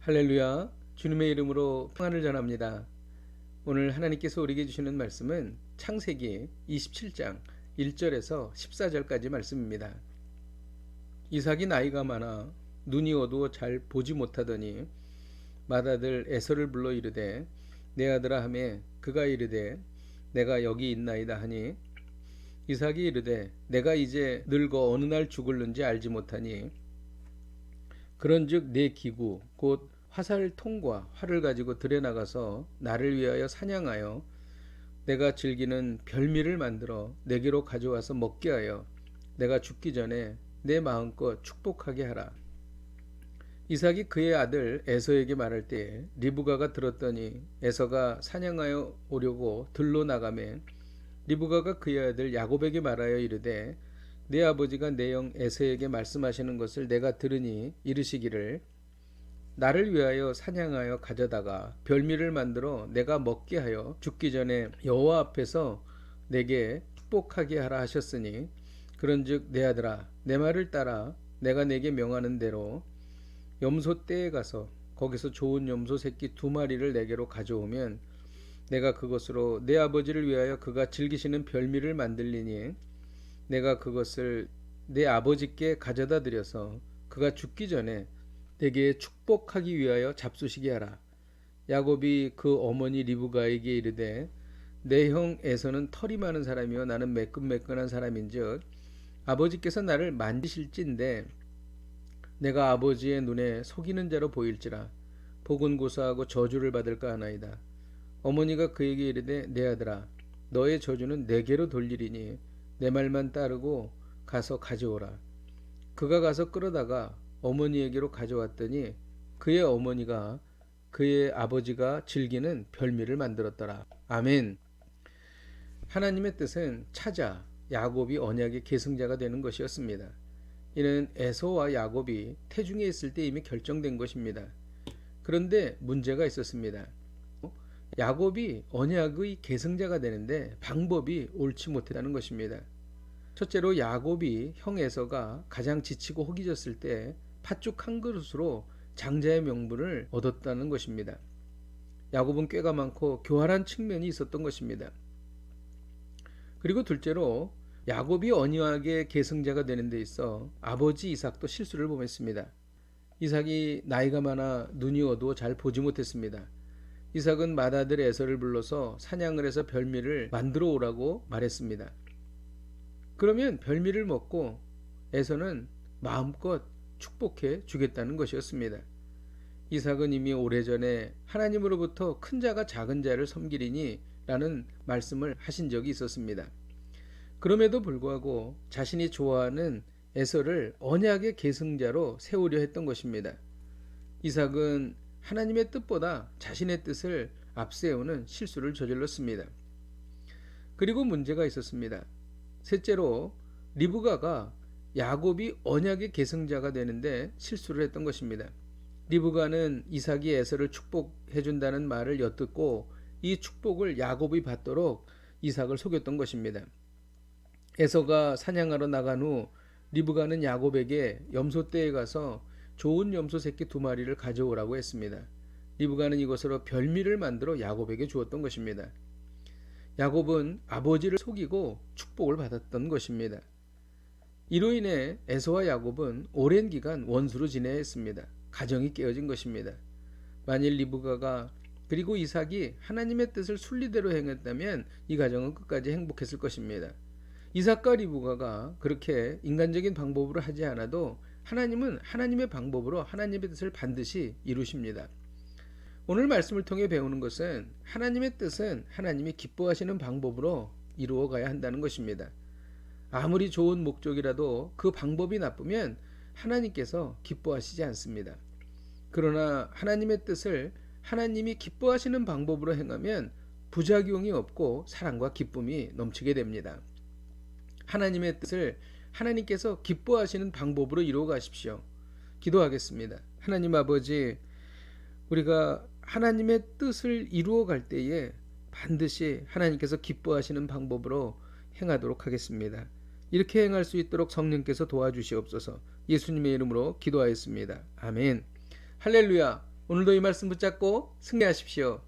할렐루야, 주님의 이름으로 평안을 전합니다. 오늘 하나님께서 우리에게 주시는 말씀은 창세기 27장 1절에서 14절까지 말씀입니다. 이삭이 나이가 많아 눈이 어두워 잘 보지 못하더니 맏아들 에서를 불러 이르되 내 아들아 하매 그가 이르되 내가 여기 있나이다 하니 이삭이 이르되 내가 이제 늙어 어느 날 죽을는지 알지 못하니 그런즉 내 기구 곧 화살통과 활을 가지고 들에 나가서 나를 위하여 사냥하여 내가 즐기는 별미를 만들어 내게로 가져와서 먹게 하여 내가 죽기 전에 내 마음껏 축복하게 하라. 이삭이 그의 아들 에서에게 말할 때에 리브가가 들었더니 에서가 사냥하여 오려고 들로 나가매 리브가가 그의 아들 야곱에게 말하여 이르되 내 아버지가 내 형 에서에게 말씀하시는 것을 내가 들으니 이르시기를 나를 위하여 사냥하여 가져다가 별미를 만들어 내가 먹게 하여 죽기 전에 여호와 앞에서 내게 축복하게 하라 하셨으니 그런즉 내 아들아 내 말을 따라 내가 내게 명하는 대로 염소 떼에 가서 거기서 좋은 염소 새끼 2마리를 내게로 가져오면 내가 그것으로 내 아버지를 위하여 그가 즐기시는 별미를 만들리니 내가 그것을 내 아버지께 가져다 드려서 그가 죽기 전에 내게 축복하기 위하여 잡수시게 하라. 야곱이 그 어머니 리브가에게 이르되 내 형 에서는 털이 많은 사람이요 나는 매끈매끈한 사람인즉 아버지께서 나를 만지실진데 내가 아버지의 눈에 속이는 자로 보일지라 복은 고사하고 저주를 받을까 하나이다. 어머니가 그에게 이르되 내 아들아 너의 저주는 내게로 돌리리니 내 말만 따르고 가서 가져오라. 그가 가서 끌어다가 어머니에게로 가져왔더니 그의 어머니가 그의 아버지가 즐기는 별미를 만들었더라. 아멘. 하나님의 뜻은 찾아 야곱이 언약의 계승자가 되는 것이었습니다. 이는 에서와 야곱이 태중에 있을 때 이미 결정된 것입니다. 그런데 문제가 있었습니다. 야곱이 언약의 계승자가 되는데 방법이 옳지 못했다는 것입니다. 첫째로 야곱이 형 에서가 가장 지치고 허기졌을 때 팥죽 한 그릇으로 장자의 명분을 얻었다는 것입니다. 야곱은 꾀가 많고 교활한 측면이 있었던 것입니다. 그리고 둘째로 야곱이 언약의 계승자가 되는 데 있어 아버지 이삭도 실수를 범했습니다. 이삭이 나이가 많아 눈이 어두워 잘 보지 못했습니다. 이삭은 맏아들 에서를 불러서 사냥을 해서 별미를 만들어 오라고 말했습니다. 그러면 별미를 먹고 에서는 마음껏 축복해 주겠다는 것이었습니다. 이삭은 이미 오래전에 하나님으로부터 큰 자가 작은 자를 섬기리니 라는 말씀을 하신 적이 있었습니다. 그럼에도 불구하고 자신이 좋아하는 에서를 언약의 계승자로 세우려 했던 것입니다. 이삭은 하나님의 뜻보다 자신의 뜻을 앞세우는 실수를 저질렀습니다. 그리고 문제가 있었습니다. 셋째로 리브가가 야곱이 언약의 계승자가 되는데 실수를 했던 것입니다. 리브가는 이삭이 에서를 축복해 준다는 말을 엿듣고 이 축복을 야곱이 받도록 이삭을 속였던 것입니다. 에서가 사냥하러 나간 후 리브가는 야곱에게 염소떼에 가서 좋은 염소 새끼 2마리를 가져오라고 했습니다. 리브가는 이것으로 별미를 만들어 야곱에게 주었던 것입니다. 야곱은 아버지를 속이고 축복을 받았던 것입니다. 이로 인해 에서와 야곱은 오랜 기간 원수로 지내야 했습니다. 가정이 깨어진 것입니다. 만일 리브가가 그리고 이삭이 하나님의 뜻을 순리대로 행했다면 이 가정은 끝까지 행복했을 것입니다. 이삭과 리브가가 그렇게 인간적인 방법으로 하지 않아도 하나님은 하나님의 방법으로 하나님의 뜻을 반드시 이루십니다. 오늘 말씀을 통해 배우는 것은 하나님의 뜻은 하나님이 기뻐하시는 방법으로 이루어 가야 한다는 것입니다. 아무리 좋은 목적이라도 그 방법이 나쁘면 하나님께서 기뻐하시지 않습니다. 그러나 하나님의 뜻을 하나님이 기뻐하시는 방법으로 행하면 부작용이 없고 사랑과 기쁨이 넘치게 됩니다. 하나님의 뜻을 하나님께서 기뻐하시는 방법으로 이루어 가십시오. 기도하겠습니다. 하나님 아버지, 우리가 하나님의 뜻을 이루어 갈 때에 반드시 하나님께서 기뻐하시는 방법으로 행하도록 하겠습니다. 이렇게 행할 수 있도록 성령께서 도와주시옵소서. 예수님의 이름으로 기도하였습니다. 아멘. 할렐루야. 오늘도 이 말씀 붙잡고 승리하십시오.